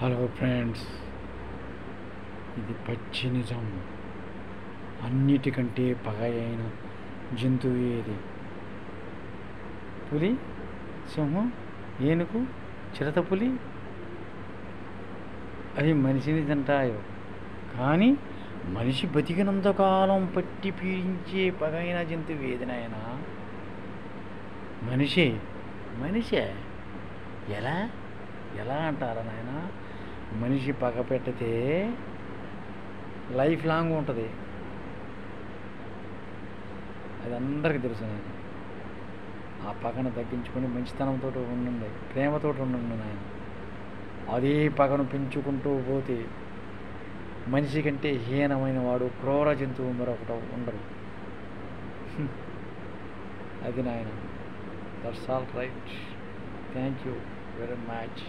Hello friends, ఇది పచ్చి నిజం. అన్నిటికంటే పగయైన జంతువు ఏది? పులి, సింహం, ఏనుగు, చిరుతపులి. అవి మనిషిని తింటాయో కానీ మనిషి బతికినంతకాలం పట్టి పీడించే పగైన జంతువు ఏది నాయనా? మనిషే. ఎలా ఎలా అంటారా నాయన? మనిషి పగ పెట్టితే లైఫ్ లాంగ్ ఉంటుంది. అది అందరికీ తెలుసు. నాయన ఆ పగను తగ్గించుకొని మంచితనంతో ఉండండి, ప్రేమతో ఉండండి నాయన. అదే పగను పెంచుకుంటూ పోతే మనిషి కంటే హీనమైన వాడు, క్రూర జంతువు మరొకటి ఉండరు. అది నాయన. That's all right. Thank you very much.